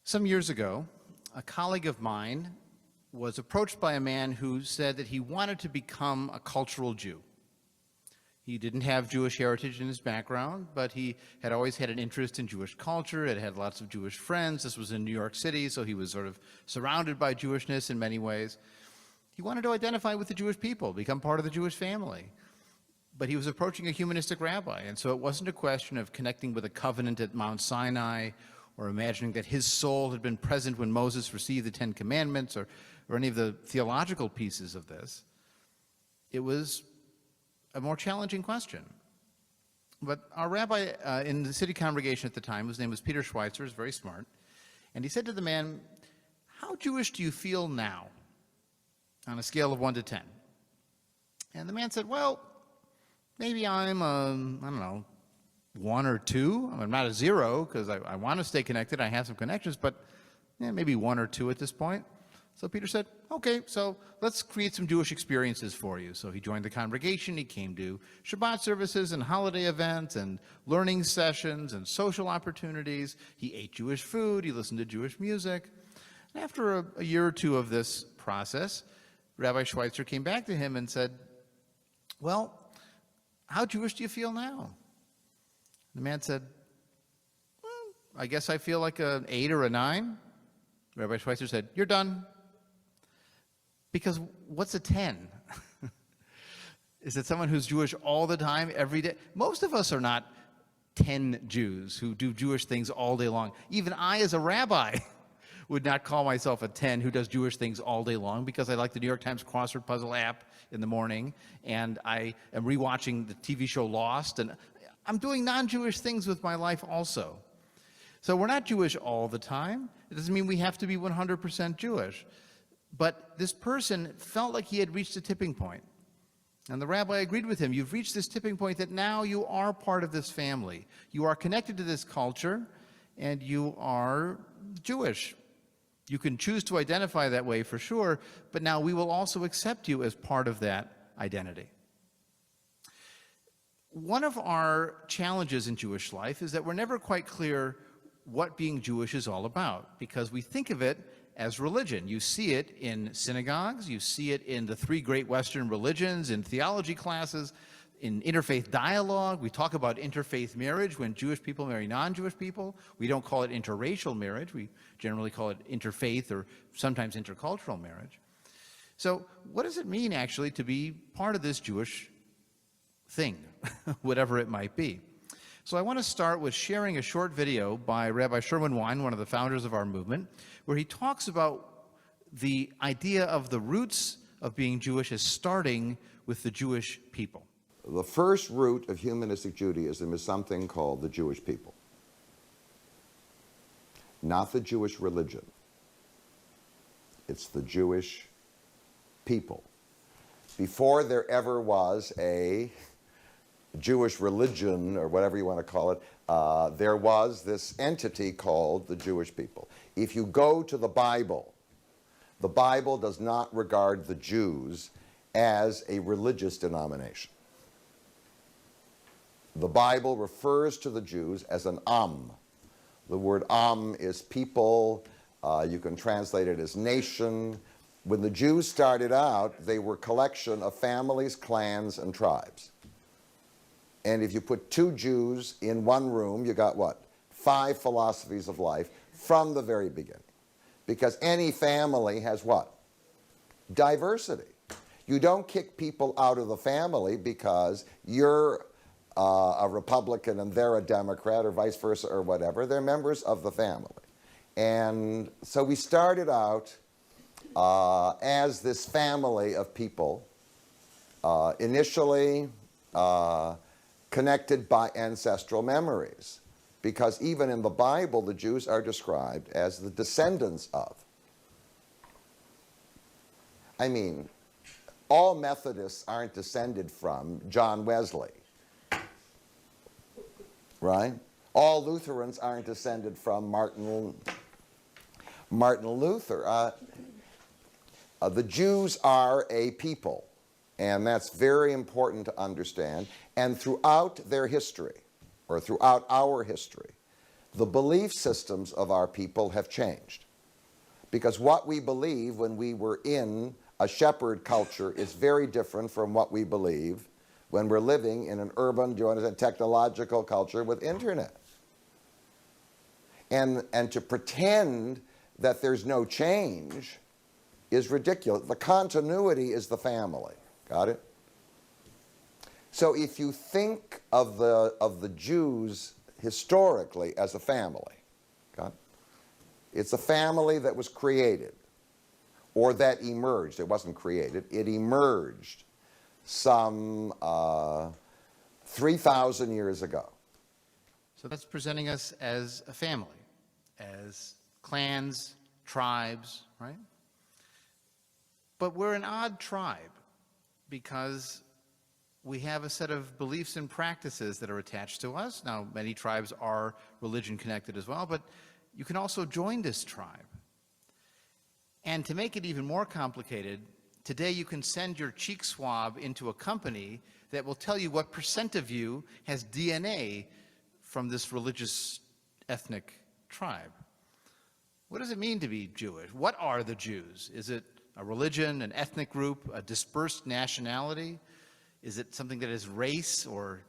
Some years ago, a colleague of mine was approached by a man who said that he wanted to become a cultural Jew. He didn't have Jewish heritage in his background, but he had always had an interest in Jewish culture, had lots of Jewish friends. This was in New York City, so he was sort of surrounded by Jewishness in many ways. He wanted to identify with the Jewish people, become part of the Jewish family. But he was approaching a humanistic rabbi, and so it wasn't a question of connecting with a covenant at Mount Sinai or imagining that his soul had been present when Moses received the Ten Commandments or any of the theological pieces of this. It was a more challenging question. But our rabbi in the city congregation at the time, whose name was Peter Schweitzer, is very smart, and he said to the man, "How Jewish do you feel now on a scale of 1 to 10? And the man said, "Well, maybe I'm, I don't know, 1 or 2. I'm not a 0 because I want to stay connected. I have some connections, but maybe 1 or 2 at this point." So Peter said, "Okay, so let's create some Jewish experiences for you." So he joined the congregation. He came to Shabbat services and holiday events and learning sessions and social opportunities. He ate Jewish food. He listened to Jewish music. And after a year or two of this process, Rabbi Schweitzer came back to him and said, "Well, how Jewish do you feel now?" The man said, "I guess I feel like an 8 or a 9. Rabbi Schweitzer said, "You're done." Because what's a 10? Is it someone who's Jewish all the time, every day? Most of us are not 10 Jews who do Jewish things all day long. Even I, as a rabbi, would not call myself a 10 who does Jewish things all day long, because I like the New York Times crossword puzzle app in the morning, and I am rewatching the TV show Lost, and I'm doing non-Jewish things with my life also. So we're not Jewish all the time. It doesn't mean we have to be 100% Jewish. But this person felt like he had reached a tipping point. And the rabbi agreed with him. You've reached this tipping point that now you are part of this family. You are connected to this culture, and you are Jewish. You can choose to identify that way for sure, but now we will also accept you as part of that identity. One of our challenges in Jewish life is that we're never quite clear what being Jewish is all about, because we think of it as religion. You see it in synagogues, you see it in the 3 great Western religions, in theology classes, in interfaith dialogue. We talk about interfaith marriage when Jewish people marry non-Jewish people. We don't call it interracial marriage. We generally call it interfaith or sometimes intercultural marriage. So what does it mean actually to be part of this Jewish thing, whatever it might be? So I want to start with sharing a short video by Rabbi Sherwin Wein, one of the founders of our movement, where he talks about the idea of the roots of being Jewish as starting with the Jewish people. The first root of humanistic Judaism is something called the Jewish people, not the Jewish religion. It's the Jewish people. Before there ever was a Jewish religion, or whatever you want to call it, there was this entity called the Jewish people. If you go to the Bible does not regard the Jews as a religious denomination. The Bible refers to the Jews as an Am. The word Am is people. You can translate it as nation. When the Jews started out, they were a collection of families, clans, and tribes. And if you put 2 Jews in one room, you got what? 5 philosophies of life from the very beginning. Because any family has what? Diversity. You don't kick people out of the family because you're a Republican and they're a Democrat, or vice versa, or whatever. They're members of the family. And so we started out as this family of people, initially connected by ancestral memories, because even in the Bible the Jews are described as the descendants of. I mean, all Methodists aren't descended from John Wesley, right? All Lutherans aren't descended from Martin Luther. The Jews are a people. And that's very important to understand. And throughout their history, or throughout our history, the belief systems of our people have changed. Because what we believe when we were in a shepherd culture is very different from what we believe when we're living in an urban, do you understand, technological culture with internet. And to pretend that there's no change is ridiculous. The continuity is the family. Got it? So if you think of the Jews historically as a family, got it? It's a family that was created or that emerged. It wasn't created. It emerged some 3,000 years ago. So that's presenting us as a family, as clans, tribes, right? But we're an odd tribe because we have a set of beliefs and practices that are attached to us. Now, many tribes are religion connected as well, but you can also join this tribe. And to make it even more complicated, today you can send your cheek swab into a company that will tell you what % of you has DNA from this religious ethnic tribe. What does it mean to be Jewish? What are the Jews? Is it a religion, an ethnic group, a dispersed nationality? Is it something that is race or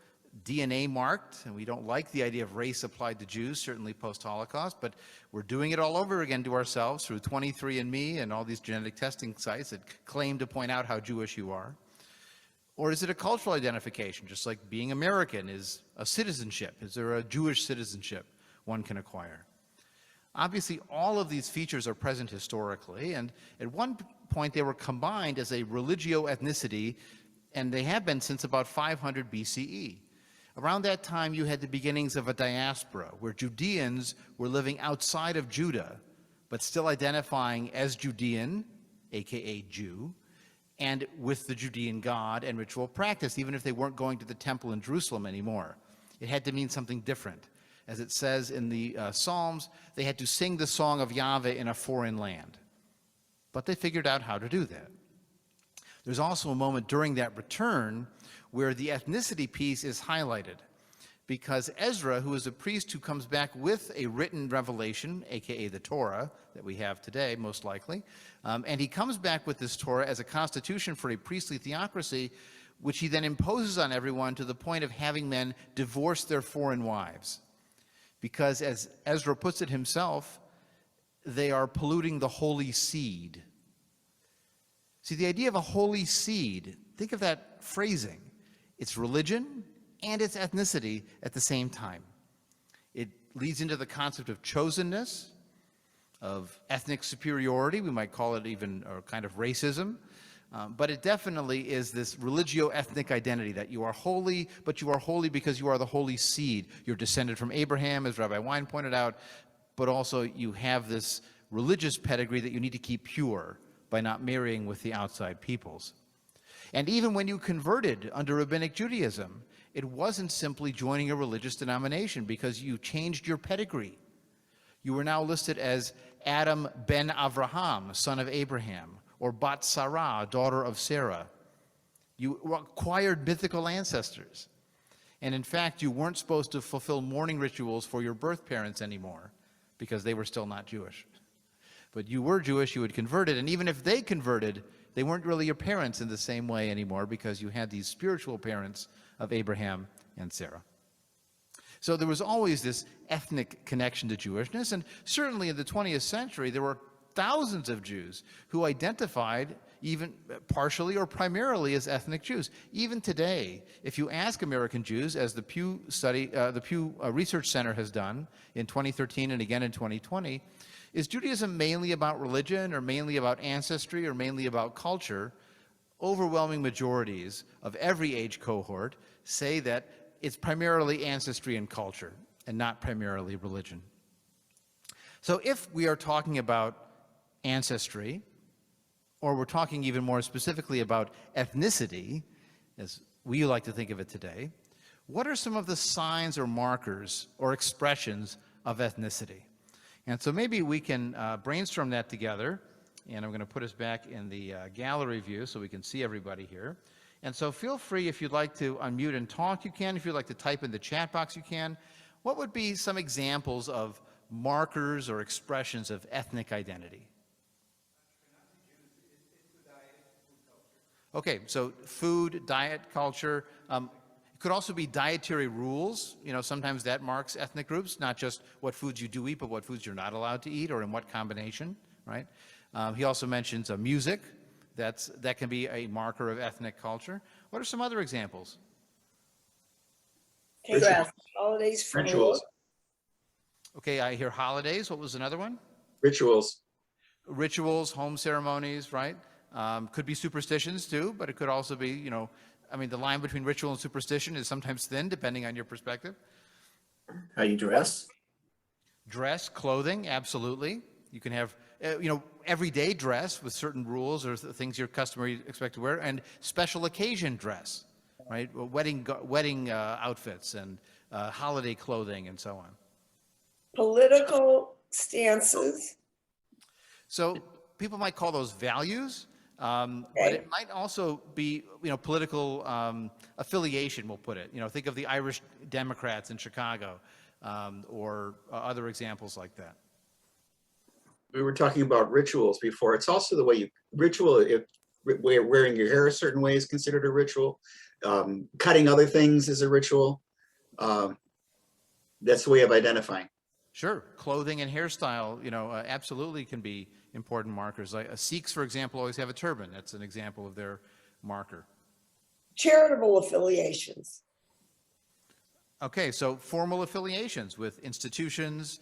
DNA marked? And we don't like the idea of race applied to Jews, certainly post-Holocaust, but we're doing it all over again to ourselves through 23andMe and all these genetic testing sites that claim to point out how Jewish you are. Or is it a cultural identification, just like being American is a citizenship? Is there a Jewish citizenship one can acquire? Obviously, all of these features are present historically, and at one point they were combined as a religio-ethnicity, and they have been since about 500 BCE. Around that time, you had the beginnings of a diaspora, where Judeans were living outside of Judah, but still identifying as Judean, aka Jew, and with the Judean God and ritual practice, even if they weren't going to the temple in Jerusalem anymore. It had to mean something different. As it says in the Psalms, they had to sing the song of Yahweh in a foreign land. But they figured out how to do that. There's also a moment during that return where the ethnicity piece is highlighted, because Ezra, who is a priest who comes back with a written revelation, aka the Torah that we have today, most likely, and he comes back with this Torah as a constitution for a priestly theocracy, which he then imposes on everyone to the point of having men divorce their foreign wives. Because as Ezra puts it himself, they are polluting the holy seed. See, the idea of a holy seed, think of that phrasing. It's religion and it's ethnicity at the same time. It leads into the concept of chosenness, of ethnic superiority, we might call it even a kind of racism, but it definitely is this religio-ethnic identity that you are holy, but you are holy because you are the holy seed. You're descended from Abraham, as Rabbi Wein pointed out, but also you have this religious pedigree that you need to keep pure by not marrying with the outside peoples. And even when you converted under Rabbinic Judaism, it wasn't simply joining a religious denomination because you changed your pedigree. You were now listed as Adam ben Avraham, son of Abraham, or Bat Sarah, daughter of Sarah. You acquired mythical ancestors. And in fact, you weren't supposed to fulfill mourning rituals for your birth parents anymore because they were still not Jewish. But you were Jewish, you had converted, and even if they converted, they weren't really your parents in the same way anymore because you had these spiritual parents of Abraham and Sarah. So there was always this ethnic connection to Jewishness, and certainly in the 20th century, there were thousands of Jews who identified even partially or primarily as ethnic Jews. Even today, if you ask American Jews, as the Pew Research Center has done in 2013 and again in 2020, is Judaism mainly about religion or mainly about ancestry or mainly about culture? Overwhelming majorities of every age cohort say that it's primarily ancestry and culture and not primarily religion. So if we are talking about ancestry, or we're talking even more specifically about ethnicity, as we like to think of it today, what are some of the signs or markers or expressions of ethnicity? And so maybe we can brainstorm that together, and I'm going to put us back in the gallery view so we can see everybody here. And so feel free, if you'd like to unmute and talk, you can. If you'd like to type in the chat box, you can. What would be some examples of markers or expressions of ethnic identity? Okay, so food, diet, culture. It could also be dietary rules. You know, sometimes that marks ethnic groups, not just what foods you do eat, but what foods you're not allowed to eat or in what combination, right? He also mentions music. That can be a marker of ethnic culture. What are some other examples? Dress, holidays, food. Rituals. Okay, I hear holidays. What was another one? Rituals. Rituals, home ceremonies, right? Could be superstitions too, but it could also be, you know, I mean, the line between ritual and superstition is sometimes thin, depending on your perspective. How you dress. Dress, clothing, absolutely. You can have, you know, everyday dress with certain rules or things you're customary expect to wear, and special occasion dress, right? Wedding outfits and holiday clothing and so on. Political stances. So people might call those values, but it might also be, you know, political affiliation, we'll put it. You know, think of the Irish Democrats in Chicago or other examples like that. We were talking about rituals before. It's also the way you ritual. If wearing your hair a certain way is considered a ritual, cutting other things is a ritual. That's the way of identifying. Sure, clothing and hairstyle, you know, absolutely can be important markers. Like Sikhs, for example, always have a turban. That's an example of their marker. Charitable affiliations. Okay, so formal affiliations with institutions,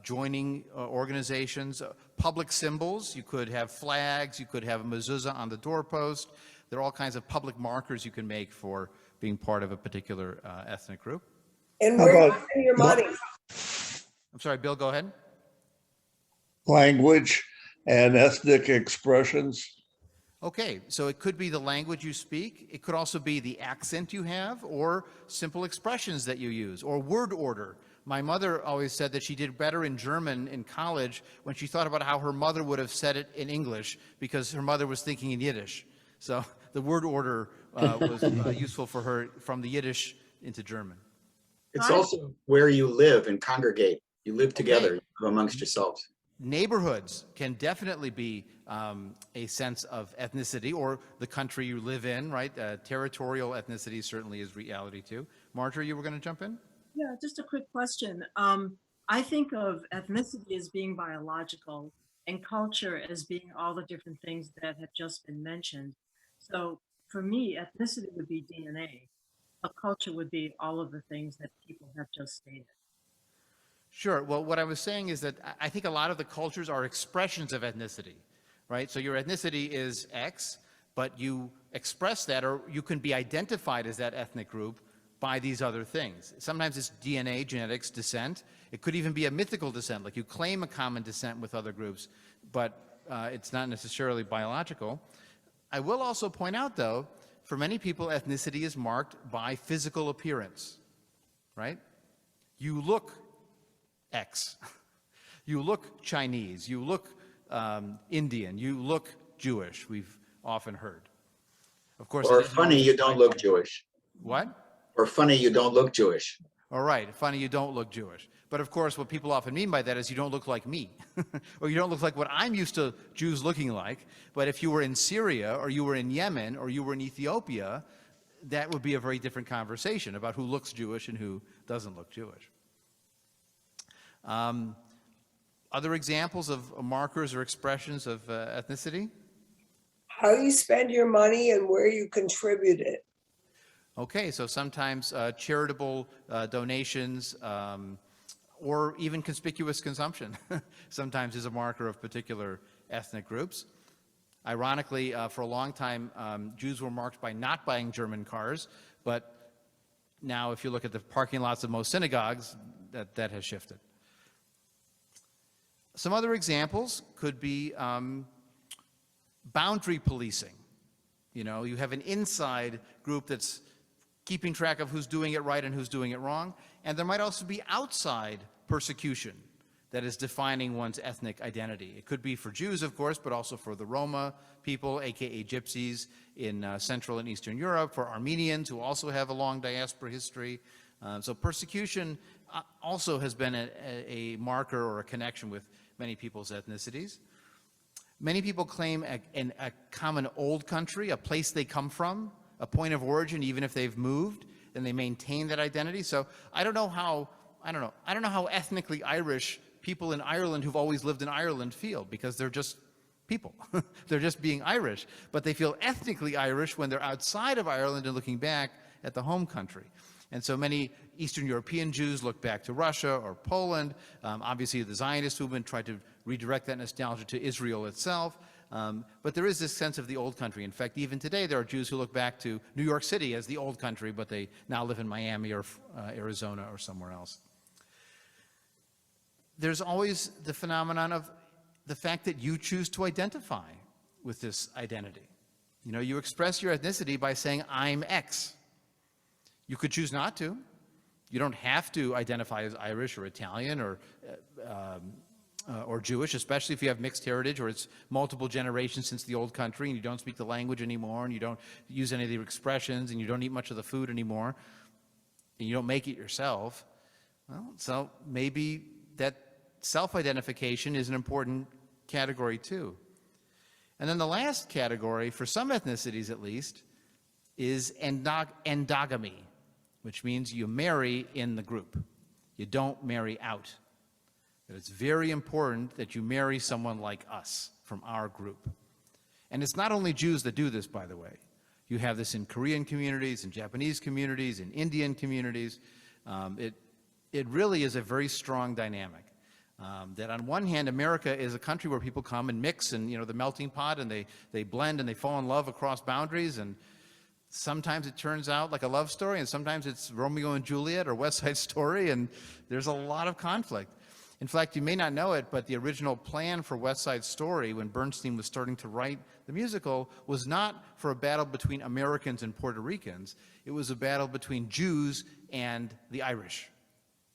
joining organizations, public symbols. You could have flags, you could have a mezuzah on the doorpost. There are all kinds of public markers you can make for being part of a particular ethnic group. And where do you spend your money? I'm sorry, Bill, go ahead. Language and ethnic expressions. Okay, so it could be the language you speak. It could also be the accent you have or simple expressions that you use or word order. My mother always said that she did better in German in college when she thought about how her mother would have said it in English because her mother was thinking in Yiddish. So the word order was useful for her from the Yiddish into German. It's also where you live and congregate. You live together amongst yourselves. Neighborhoods can definitely be a sense of ethnicity or the country you live in, right? Territorial ethnicity certainly is reality too. Marjorie, you were going to jump in? Yeah, just a quick question. I think of ethnicity as being biological and culture as being all the different things that have just been mentioned. So for me, ethnicity would be DNA. A culture would be all of the things that people have just stated. Sure. Well, what I was saying is that I think a lot of the cultures are expressions of ethnicity, right? So your ethnicity is X, but you express that, or you can be identified as that ethnic group by these other things. Sometimes it's DNA, genetics, descent. It could even be a mythical descent, like you claim a common descent with other groups, but it's not necessarily biological. I will also point out, though, for many people, ethnicity is marked by physical appearance, right? You look X. You look Chinese. You look Indian. You look Jewish, we've often heard. Of course. Or funny, you don't look Jewish. What? Or funny, you don't look Jewish. All right, funny, you don't look Jewish. But of course, what people often mean by that is you don't look like me, or you don't look like what I'm used to Jews looking like. But if you were in Syria, or you were in Yemen, or you were in Ethiopia, that would be a very different conversation about who looks Jewish and who doesn't look Jewish. Other examples of markers or expressions of ethnicity? How you spend your money and where you contribute it. Okay, so sometimes charitable donations or even conspicuous consumption sometimes is a marker of particular ethnic groups. Ironically, for a long time, Jews were marked by not buying German cars, but now if you look at the parking lots of most synagogues, that has shifted. Some other examples could be boundary policing. You know, you have an inside group that's keeping track of who's doing it right and who's doing it wrong. And there might also be outside persecution that is defining one's ethnic identity. It could be for Jews, of course, but also for the Roma people, aka Gypsies in Central and Eastern Europe, for Armenians who also have a long diaspora history, So persecution also has been a marker or a connection with many people's ethnicities. Many people claim a common old country, a place they come from, a point of origin, even if they've moved, and they maintain that identity. So I don't know how ethnically Irish people in Ireland who've always lived in Ireland feel, because they're just people. They're just being Irish, but they feel ethnically Irish when they're outside of Ireland and looking back at the home country. And so many Eastern European Jews look back to Russia or Poland. Obviously, the Zionist movement tried to redirect that nostalgia to Israel itself. But there is this sense of the old country. In fact, even today, there are Jews who look back to New York City as the old country, but they now live in Miami or Arizona or somewhere else. There's always the phenomenon of the fact that you choose to identify with this identity. You know, you express your ethnicity by saying, I'm X. You could choose not to. You don't have to identify as Irish or Italian or Jewish, especially if you have mixed heritage or it's multiple generations since the old country and you don't speak the language anymore and you don't use any of the expressions and you don't eat much of the food anymore and you don't make it yourself. Well, so maybe that self-identification is an important category too. And then the last category, for some ethnicities at least, is endogamy, which means you marry in the group. You don't marry out. But it's very important that you marry someone like us from our group. And it's not only Jews that do this, by the way. You have this in Korean communities, in Japanese communities, in Indian communities. It really is a very strong dynamic. That on one hand, America is a country where people come and mix and, you know, the melting pot, and they blend and they fall in love across boundaries, and sometimes it turns out like a love story, and sometimes it's Romeo and Juliet or West Side Story, and there's a lot of conflict. In fact, you may not know it, but the original plan for West Side Story, when Bernstein was starting to write the musical, was not for a battle between Americans and Puerto Ricans. It was a battle between Jews and the Irish.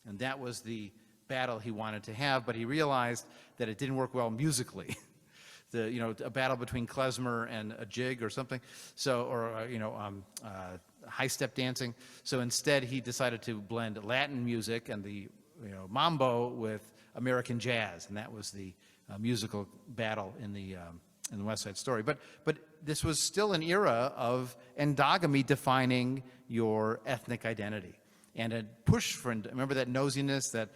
And that was the battle he wanted to have, but he realized that it didn't work well musically. A battle between klezmer and a jig or something, high step dancing. So instead, he decided to blend Latin music and the mambo with American jazz, and that was the musical battle in the West Side Story. But this was still an era of endogamy defining your ethnic identity, and a push for, remember that nosiness, that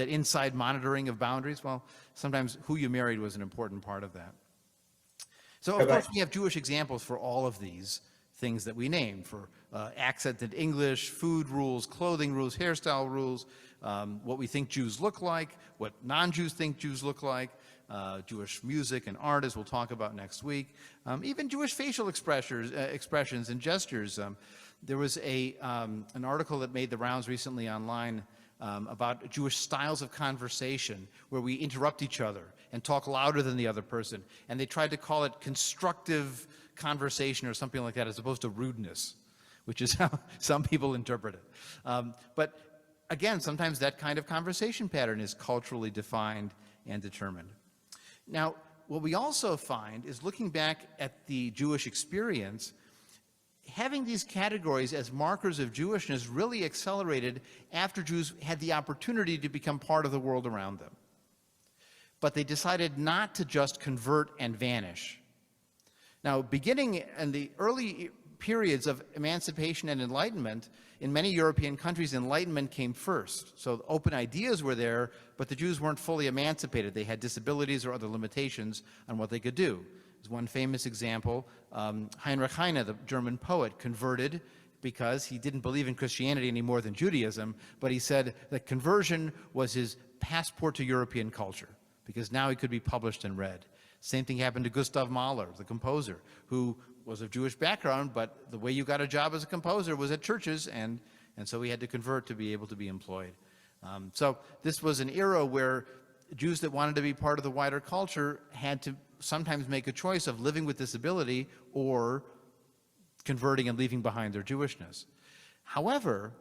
inside monitoring of boundaries? Well, sometimes who you married was an important part of that. So of course we have Jewish examples for all of these things that we named, for accented English, food rules, clothing rules, hairstyle rules, what we think Jews look like, what non-Jews think Jews look like, Jewish music and art, as we'll talk about next week, even Jewish facial expressions and gestures. There was an article that made the rounds recently online about Jewish styles of conversation, where we interrupt each other and talk louder than the other person. And they tried to call it constructive conversation or something like that, as opposed to rudeness, which is how some people interpret it. But again, sometimes that kind of conversation pattern is culturally defined and determined. Now, what we also find is, looking back at the Jewish experience, having these categories as markers of Jewishness really accelerated after Jews had the opportunity to become part of the world around them. But they decided not to just convert and vanish. Now, beginning in the early periods of emancipation and enlightenment, in many European countries, enlightenment came first. So open ideas were there, but the Jews weren't fully emancipated. They had disabilities or other limitations on what they could do. There's one famous example, Heinrich Heine, the German poet, converted because he didn't believe in Christianity any more than Judaism, but he said that conversion was his passport to European culture, because now he could be published and read. Same thing happened to Gustav Mahler, the composer, who was of Jewish background, but the way you got a job as a composer was at churches, and so he had to convert to be able to be employed. So this was an era where Jews that wanted to be part of the wider culture had to sometimes make a choice of living with disability or converting and leaving behind their Jewishness. However,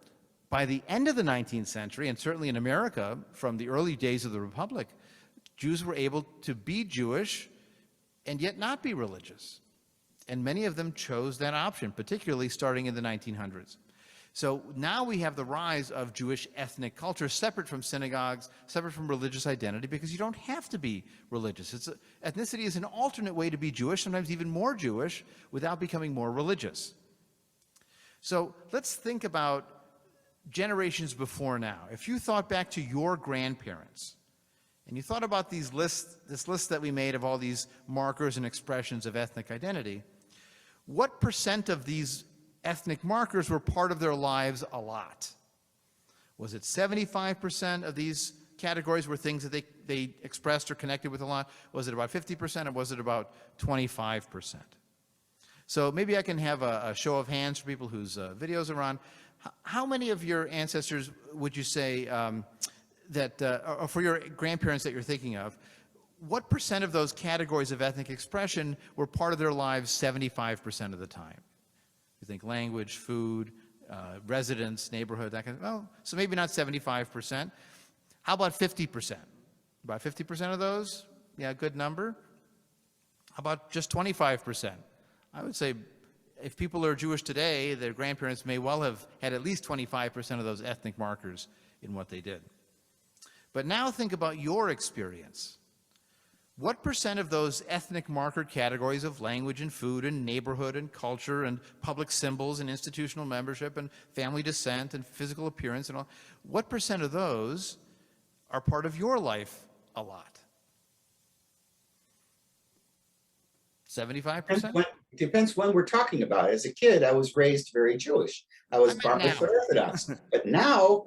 by the end of the 19th century, and certainly in America from the early days of the Republic, Jews were able to be Jewish and yet not be religious. And many of them chose that option, particularly starting in the 1900s. So now we have the rise of Jewish ethnic culture separate from synagogues, separate from religious identity, because you don't have to be religious. Ethnicity is an alternate way to be Jewish, sometimes even more Jewish, without becoming more religious. So let's think about generations before now. If you thought back to your grandparents, and you thought about this list that we made of all these markers and expressions of ethnic identity, what percent of these ethnic markers were part of their lives a lot? Was it 75% of these categories were things that they expressed or connected with a lot? Was it about 50%, or was it about 25%? So maybe I can have a show of hands for people whose videos are on. How many of your ancestors would you say or for your grandparents that you're thinking of, what percent of those categories of ethnic expression were part of their lives 75% of the time? You think language, food, residence, neighborhood, that kind of, well, so maybe not 75%. How about 50%? About 50% of those? Yeah, good number. How about just 25%? I would say if people are Jewish today, their grandparents may well have had at least 25% of those ethnic markers in what they did. But now think about your experience. What percent of those ethnic marker categories of language and food and neighborhood and culture and public symbols and institutional membership and family descent and physical appearance and all, what percent of those are part of your life a lot? 75%? Depends when we're talking about. As a kid, I was raised very Jewish. I was meant bar now. mitzvah Orthodox. But now,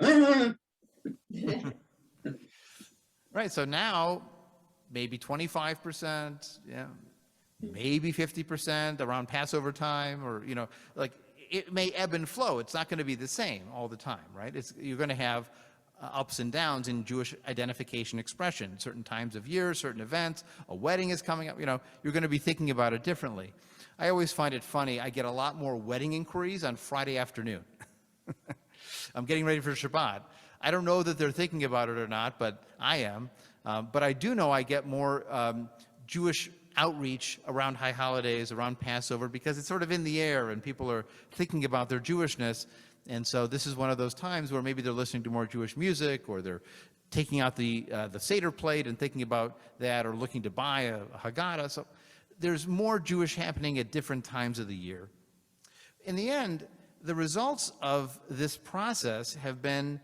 Right, so now maybe 25%, yeah, maybe 50% around Passover time, or, like it may ebb and flow. It's not going to be the same all the time, right? You're going to have ups and downs in Jewish identification expression, certain times of year, certain events, a wedding is coming up, you're going to be thinking about it differently. I always find it funny, I get a lot more wedding inquiries on Friday afternoon. I'm getting ready for Shabbat. I don't know that they're thinking about it or not, but I am. But I do know I get more Jewish outreach around high holidays, around Passover, because it's sort of in the air and people are thinking about their Jewishness. And so this is one of those times where maybe they're listening to more Jewish music, or they're taking out the Seder plate and thinking about that, or looking to buy a Haggadah. So there's more Jewish happening at different times of the year. In the end, the results of this process have been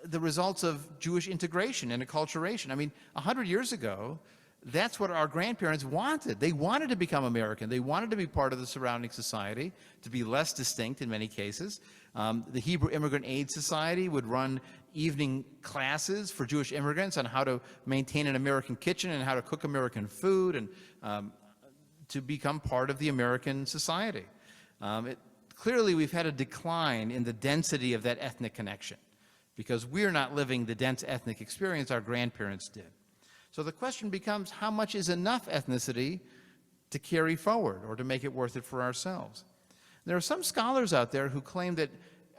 the results of Jewish integration and acculturation. I mean, 100 years ago, that's what our grandparents wanted. They wanted to become American. They wanted to be part of the surrounding society, to be less distinct in many cases. The Hebrew Immigrant Aid Society would run evening classes for Jewish immigrants on how to maintain an American kitchen and how to cook American food, and to become part of the American society. Clearly, we've had a decline in the density of that ethnic connection, because we're not living the dense ethnic experience our grandparents did. So the question becomes, how much is enough ethnicity to carry forward or to make it worth it for ourselves? There are some scholars out there who claim that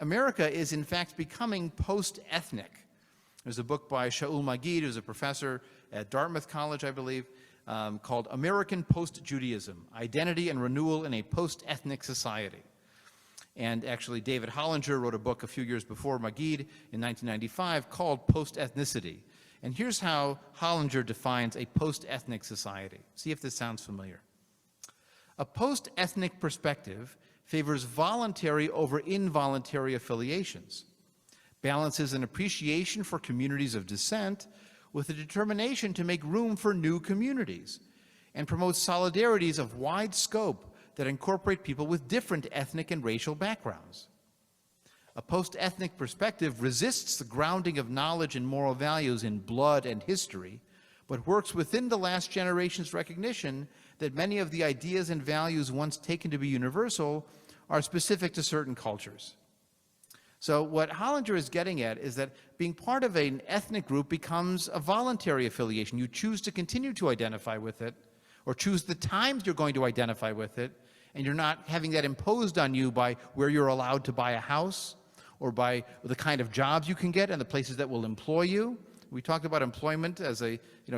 America is in fact becoming post-ethnic. There's a book by Shaul Magid, who's a professor at Dartmouth College, I believe, called American Post-Judaism, Identity and Renewal in a Post-Ethnic Society. And actually, David Hollinger wrote a book a few years before Magid in 1995 called Post-Ethnicity. And here's how Hollinger defines a post-ethnic society. See if this sounds familiar. A post-ethnic perspective favors voluntary over involuntary affiliations, balances an appreciation for communities of descent with a determination to make room for new communities, and promotes solidarities of wide scope that incorporate people with different ethnic and racial backgrounds. A post-ethnic perspective resists the grounding of knowledge and moral values in blood and history, but works within the last generation's recognition that many of the ideas and values once taken to be universal are specific to certain cultures. So what Hollinger is getting at is that being part of an ethnic group becomes a voluntary affiliation. You choose to continue to identify with it, or choose the times you're going to identify with it, and you're not having that imposed on you by where you're allowed to buy a house, or by the kind of jobs you can get and the places that will employ you. We talked about employment as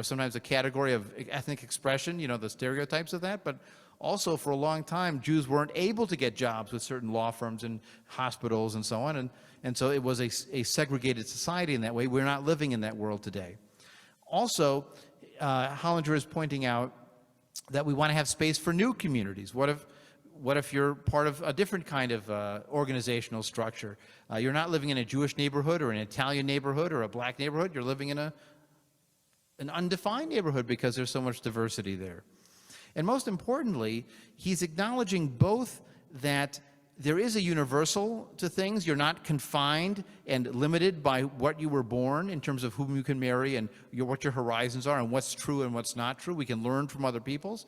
sometimes a category of ethnic expression, the stereotypes of that, but Also, for a long time, Jews weren't able to get jobs with certain law firms and hospitals and so on, and so it was a segregated society in that way. We're not living in that world today. Also, Hollinger is pointing out that we want to have space for new communities. What if you're part of a different kind of organizational structure? You're not living in a Jewish neighborhood or an Italian neighborhood or a black neighborhood. You're living in an undefined neighborhood because there's so much diversity there. And most importantly, he's acknowledging both that there is a universal to things. You're not confined and limited by what you were born in terms of whom you can marry and what your horizons are and what's true and what's not true. We can learn from other people's.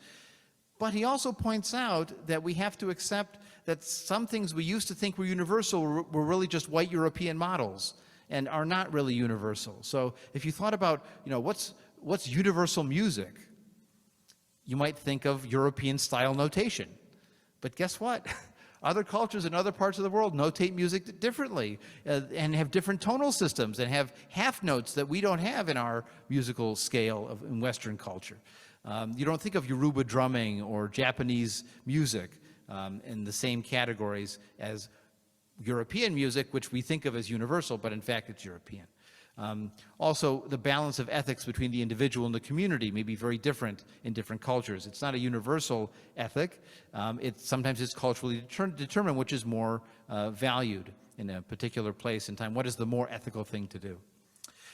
But he also points out that we have to accept that some things we used to think were universal were really just white European models and are not really universal. So if you thought about, what's universal music, you might think of European style notation. But guess what? Other cultures in other parts of the world notate music differently and have different tonal systems and have half notes that we don't have in our musical scale in Western culture. You don't think of Yoruba drumming or Japanese music in the same categories as European music, which we think of as universal, but in fact it's European. Also, the balance of ethics between the individual and the community may be very different in different cultures. It's not a universal ethic. Sometimes it's culturally determined which is more valued in a particular place and time. What is the more ethical thing to do?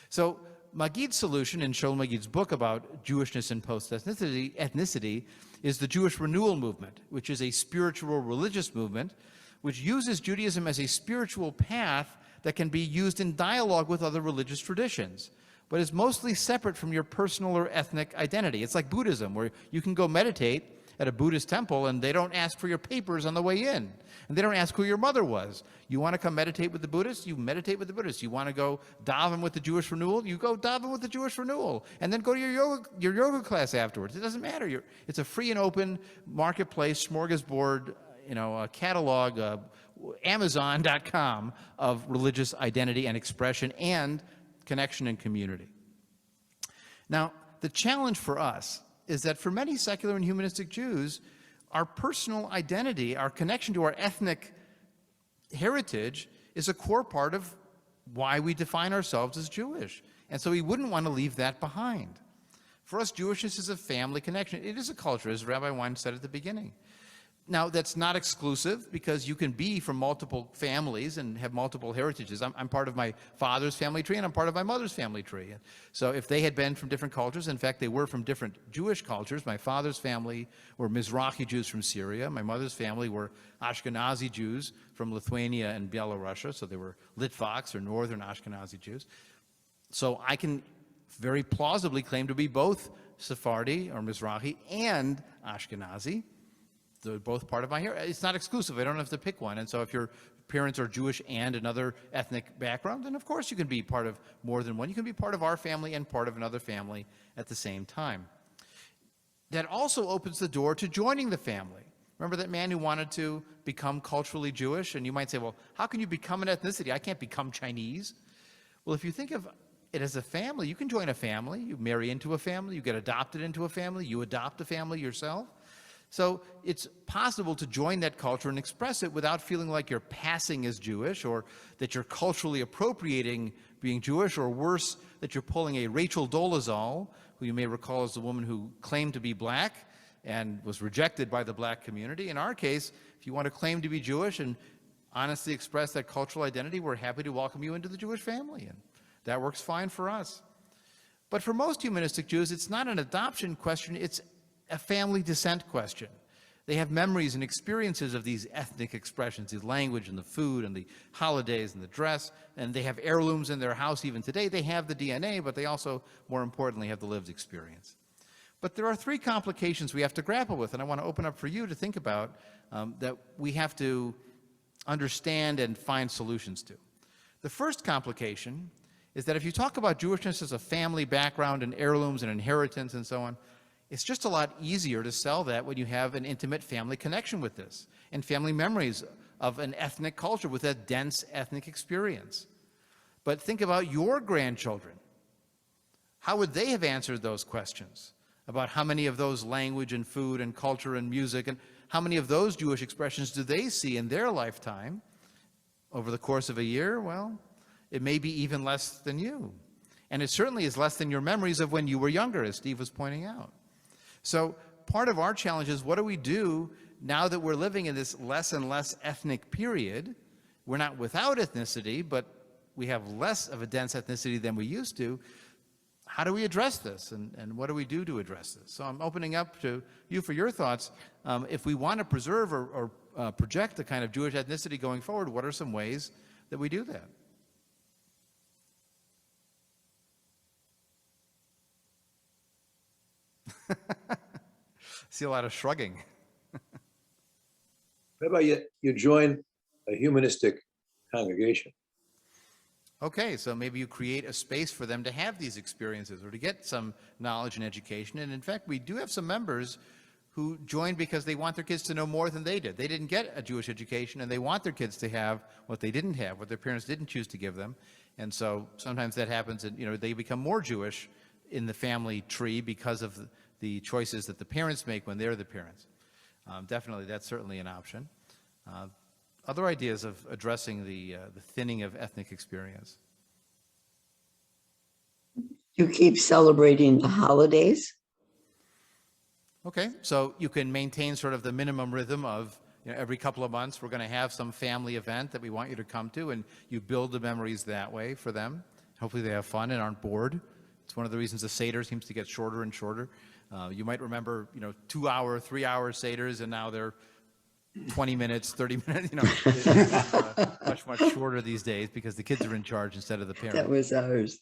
So Magid's solution in Shaul Magid's book about Jewishness and post-ethnicity is the Jewish Renewal movement, which is a spiritual religious movement which uses Judaism as a spiritual path that can be used in dialogue with other religious traditions, but is mostly separate from your personal or ethnic identity. It's like Buddhism, where you can go meditate at a Buddhist temple and they don't ask for your papers on the way in. And they don't ask who your mother was. You want to come meditate with the Buddhists? You meditate with the Buddhists. You want to go daven with the Jewish Renewal? You go daven with the Jewish Renewal. And then go to your yoga class afterwards. It doesn't matter. It's a free and open marketplace, smorgasbord, a catalog, Amazon.com of religious identity and expression and connection and community. Now, the challenge for us is that for many secular and humanistic Jews, our personal identity, our connection to our ethnic heritage is a core part of why we define ourselves as Jewish. And so we wouldn't want to leave that behind. For us, Jewishness is a family connection. It is a culture, as Rabbi Wein said at the beginning. Now, that's not exclusive because you can be from multiple families and have multiple heritages. I'm part of my father's family tree and I'm part of my mother's family tree. So if they had been from different cultures, in fact, they were from different Jewish cultures. My father's family were Mizrahi Jews from Syria. My mother's family were Ashkenazi Jews from Lithuania and Belarus. So they were Litvaks or Northern Ashkenazi Jews. So I can very plausibly claim to be both Sephardi or Mizrahi and Ashkenazi. They're both part of my heritage. It's not exclusive. I don't have to pick one. And so if your parents are Jewish and another ethnic background, then of course you can be part of more than one. You can be part of our family and part of another family at the same time. That also opens the door to joining the family. Remember that man who wanted to become culturally Jewish? And you might say, well, how can you become an ethnicity? I can't become Chinese. Well, if you think of it as a family, you can join a family. You marry into a family. You get adopted into a family. You adopt a family yourself. So it's possible to join that culture and express it without feeling like you're passing as Jewish or that you're culturally appropriating being Jewish, or worse, that you're pulling a Rachel Dolezal, who you may recall as the woman who claimed to be black and was rejected by the black community. In our case, if you want to claim to be Jewish and honestly express that cultural identity, we're happy to welcome you into the Jewish family, and that works fine for us. But for most humanistic Jews, it's not an adoption question, it's a family descent question. They have memories and experiences of these ethnic expressions, the language and the food and the holidays and the dress, and they have heirlooms in their house even today. They have the DNA, but they also, more importantly, have the lived experience. But there are three complications we have to grapple with, and I want to open up for you to think about that we have to understand and find solutions to. The first complication is that if you talk about Jewishness as a family background and heirlooms and inheritance and so on, it's just a lot easier to sell that when you have an intimate family connection with this and family memories of an ethnic culture with a dense ethnic experience. But think about your grandchildren. How would they have answered those questions? about how many of those language and food and culture and music, and how many of those Jewish expressions do they see in their lifetime over the course of a year? Well, it may be even less than you. And it certainly is less than your memories of when you were younger, as Steve was pointing out. So part of our challenge is, what do we do now that we're living in this less and less ethnic period? We're not without ethnicity, but we have less of a dense ethnicity than we used to. How do we address this, and what do we do to address this? So I'm opening up to you for your thoughts. If we want to preserve or project the kind of Jewish ethnicity going forward, what are some ways that we do that? See a lot of shrugging. Rabbi, you join a humanistic congregation. Okay, so maybe you create a space for them to have these experiences or to get some knowledge and education. And in fact, we do have some members who joined because they want their kids to know more than they did. They didn't get a Jewish education, and they want their kids to have what they didn't have, what their parents didn't choose to give them. And so sometimes that happens, and they become more Jewish in the family tree because of the choices that the parents make when they're the parents. Definitely, that's certainly an option. Other ideas of addressing the thinning of ethnic experience? You keep celebrating the holidays. Okay, so you can maintain sort of the minimum rhythm of every couple of months we're going to have some family event that we want you to come to, and you build the memories that way for them. Hopefully they have fun and aren't bored. It's one of the reasons the Seder seems to get shorter and shorter. You might remember 2-hour, 3-hour Seders, and now they're 20 minutes, 30 minutes, much, much shorter these days because the kids are in charge instead of the parents. That was ours.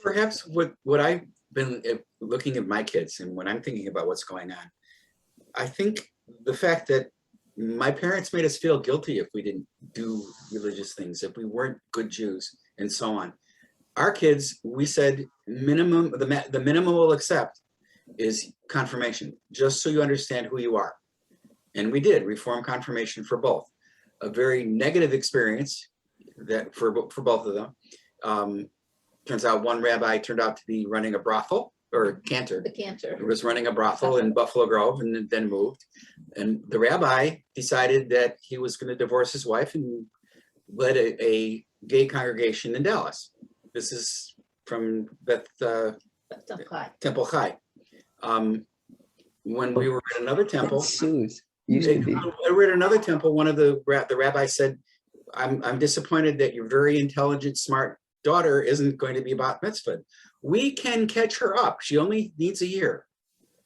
Perhaps what I've been looking at my kids and when I'm thinking about what's going on, I think the fact that my parents made us feel guilty if we didn't do religious things, if we weren't good Jews and so on. Our kids, we said minimum, the minimum we'll accept is confirmation, just so you understand who you are. And we did reform confirmation for both. A very negative experience that for both of them. Turns out one rabbi turned out to be running a brothel, or cantor. The cantor. He was running a brothel in Buffalo Grove and then moved. And the rabbi decided that he was going to divorce his wife and led a gay congregation in Dallas. This is from Temple Chai. When we were at another temple, we were at another temple. One of the rabbis said, "I'm disappointed that your very intelligent, smart daughter isn't going to be bat mitzvahed. We can catch her up. She only needs a year."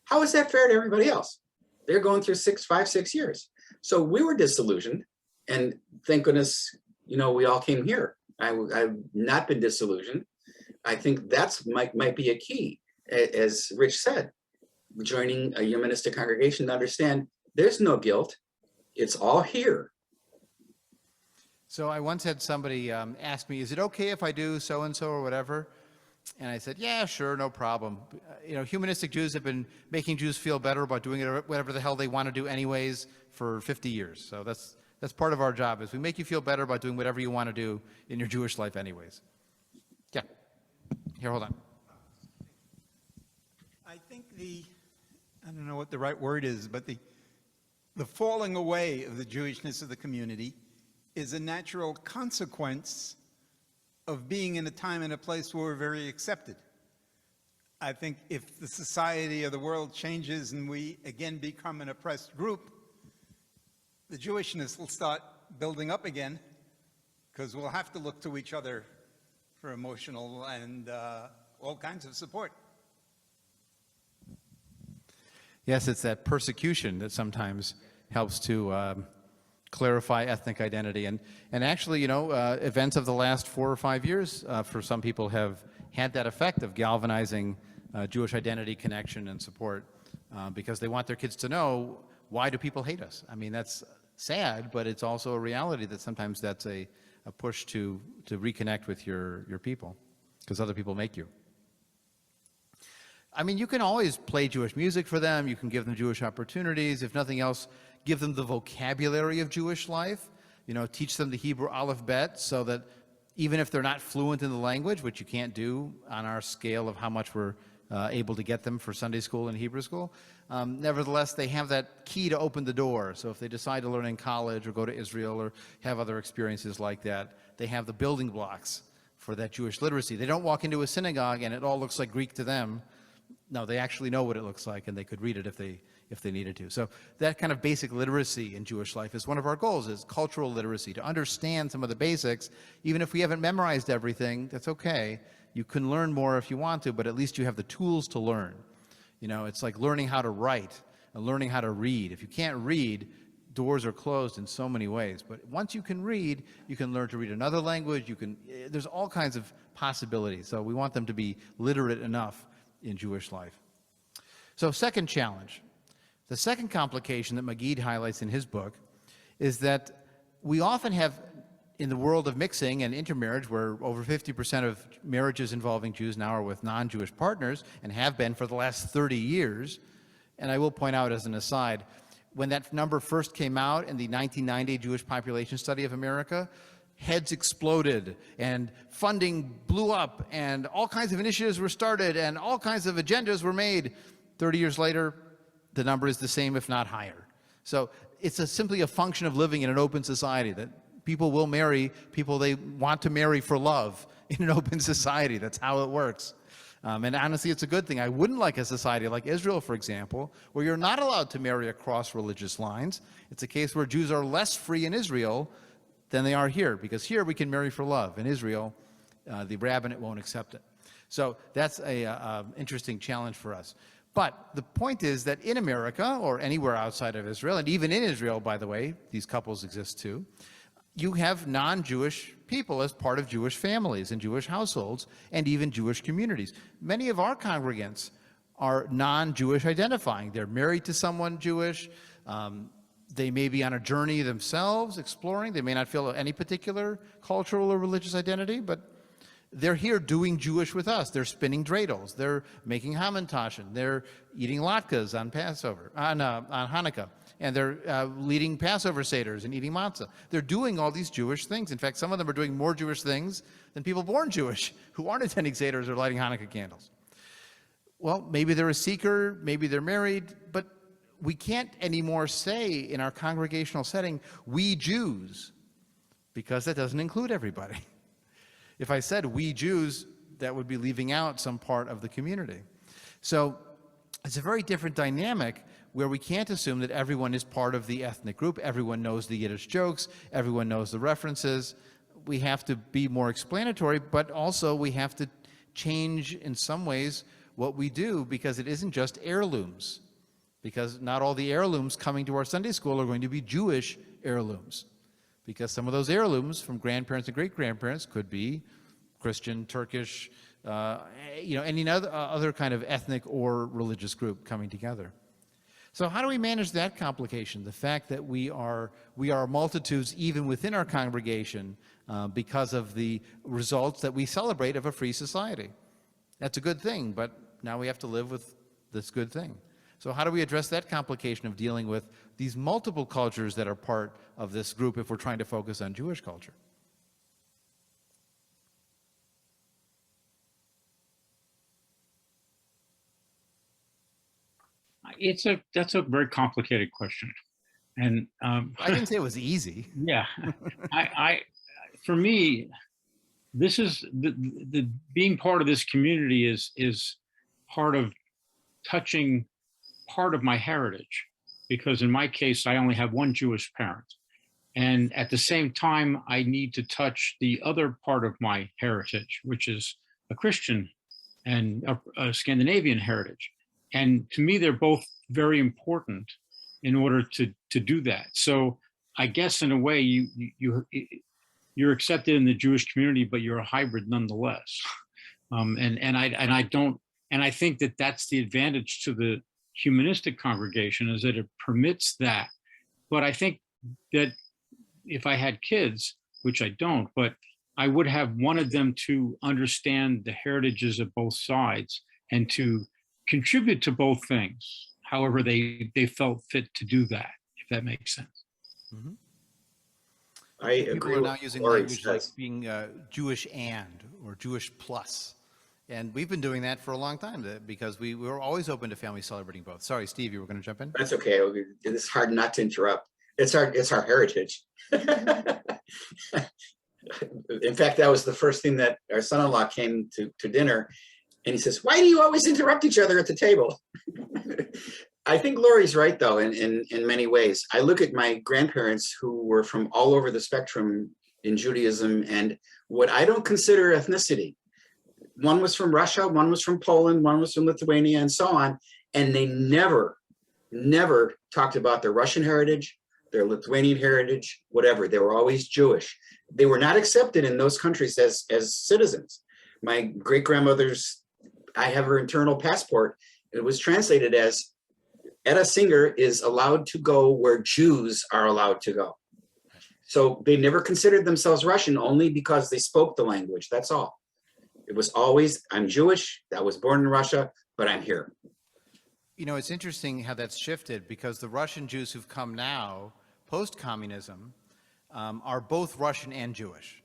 How is that fair to everybody else? They're going through 5, 6 years. So we were disillusioned, and thank goodness, we all came here. I've not been disillusioned. I think that's might be a key, as Rich said, joining a humanistic congregation to understand there's no guilt. It's all here. So I once had somebody ask me, is it okay if I do so-and-so or whatever? And I said, yeah, sure, no problem. Humanistic Jews have been making Jews feel better about doing it, whatever the hell they want to do anyways for 50 years. So that's part of our job, is we make you feel better about doing whatever you want to do in your Jewish life anyways. Yeah. Here, hold on. I think I don't know what the right word is, but the falling away of the Jewishness of the community is a natural consequence of being in a time and a place where we're very accepted. I think if the society of the world changes and we again become an oppressed group, the Jewishness will start building up again, because we'll have to look to each other for emotional and all kinds of support. Yes, it's that persecution that sometimes helps to clarify ethnic identity. And actually, events of the last 4 or 5 years for some people have had that effect of galvanizing Jewish identity, connection, and support because they want their kids to know, why do people hate us? I mean, that's sad, but it's also a reality that sometimes that's a push to reconnect with your people because other people make you. I mean, you can always play Jewish music for them. You can give them Jewish opportunities. If nothing else, give them the vocabulary of Jewish life. Teach them the Hebrew Aleph Bet so that even if they're not fluent in the language, which you can't do on our scale of how much we're able to get them for Sunday school and Hebrew school. Nevertheless, they have that key to open the door. So if they decide to learn in college or go to Israel or have other experiences like that, they have the building blocks for that Jewish literacy. They don't walk into a synagogue and it all looks like Greek to them. No, they actually know what it looks like, and they could read it if they needed to. So that kind of basic literacy in Jewish life is one of our goals, is cultural literacy, to understand some of the basics. Even if we haven't memorized everything, that's okay. You can learn more if you want to, but at least you have the tools to learn. You know, it's like learning how to write and learning how to read. If you can't read, doors are closed in so many ways. But once you can read, you can learn to read another language. There's all kinds of possibilities. So we want them to be literate enough in Jewish life. So second challenge. The second complication that Magid highlights in his book is that we often have, in the world of mixing and intermarriage, where over 50% of marriages involving Jews now are with non-Jewish partners and have been for the last 30 years. And I will point out as an aside, when that number first came out in the 1990 Jewish population study of America, heads exploded and funding blew up and all kinds of initiatives were started and all kinds of agendas were made. 30 years later, the number is the same, if not higher. So it's simply a function of living in an open society, that people will marry people they want to marry for love in an open society. That's how it works. And honestly, it's a good thing. I wouldn't like a society like Israel, for example, where you're not allowed to marry across religious lines. It's a case where Jews are less free in Israel than they are here, because here we can marry for love. In Israel, the rabbinate won't accept it. So that's an interesting challenge for us. But the point is that in America, or anywhere outside of Israel, and even in Israel, by the way, these couples exist too, you have non-Jewish people as part of Jewish families and Jewish households and even Jewish communities. Many of our congregants are non-Jewish identifying. They're married to someone Jewish. They may be on a journey themselves, exploring. They may not feel any particular cultural or religious identity, but they're here doing Jewish with us. They're spinning dreidels. They're making hamantashen. They're eating latkes on Passover, on Hanukkah. And they're leading Passover seders and eating matzah. They're doing all these Jewish things. In fact, some of them are doing more Jewish things than people born Jewish who aren't attending seders or lighting Hanukkah candles. Well, maybe they're a seeker, maybe they're married, but we can't anymore say in our congregational setting, we Jews, because that doesn't include everybody. If I said we Jews, that would be leaving out some part of the community. So it's a very different dynamic where we can't assume that everyone is part of the ethnic group, everyone knows the Yiddish jokes, everyone knows the references. We have to be more explanatory, but also we have to change in some ways what we do, because it isn't just heirlooms, because not all the heirlooms coming to our Sunday school are going to be Jewish heirlooms, because some of those heirlooms from grandparents and great-grandparents could be Christian, Turkish, any other kind of ethnic or religious group coming together. So how do we manage that complication? The fact that we are multitudes even within our congregation because of the results that we celebrate of a free society. That's a good thing, but now we have to live with this good thing. So how do we address that complication of dealing with these multiple cultures that are part of this group if we're trying to focus on Jewish culture? That's a very complicated question, and I didn't say it was easy. Yeah, for me, this is the being part of this community is part of touching part of my heritage, because in my case, I only have one Jewish parent, and at the same time, I need to touch the other part of my heritage, which is a Christian and a Scandinavian heritage. And to me, they're both very important in order to do that. So I guess in a way, you're accepted in the Jewish community, but you're a hybrid nonetheless. And I think that that's the advantage to the humanistic congregation, is that it permits that. But I think that if I had kids, which I don't, but I would have wanted them to understand the heritages of both sides and to contribute to both things, however they felt fit to do that, if that makes sense. Mm-hmm. I People agree are with now using Lori language like says. being Jewish and or Jewish plus. And we've been doing that for a long time because we were always open to families celebrating both. Sorry, Steve, you were going to jump in? That's okay. It's hard not to interrupt. It's our heritage. In fact, that was the first thing that our son-in-law came to dinner, and he says, "Why do you always interrupt each other at the table?" I think Lori's right, though, in many ways. I look at my grandparents who were from all over the spectrum in Judaism, and what I don't consider ethnicity. One was from Russia, one was from Poland, one was from Lithuania, and so on. And they never talked about their Russian heritage, their Lithuanian heritage, whatever. They were always Jewish. They were not accepted in those countries as citizens. My great-grandmother's, I have her internal passport. It was translated as, Etta Singer is allowed to go where Jews are allowed to go. So they never considered themselves Russian, only because they spoke the language, that's all. It was always, I'm Jewish, I was born in Russia, but I'm here. You know, it's interesting how that's shifted, because the Russian Jews who've come now, post-communism, are both Russian and Jewish,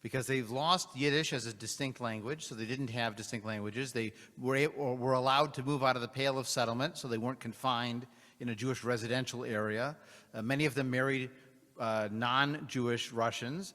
because they've lost Yiddish as a distinct language, so they didn't have distinct languages. They were allowed to move out of the Pale of Settlement, so they weren't confined in a Jewish residential area. Many of them married non-Jewish Russians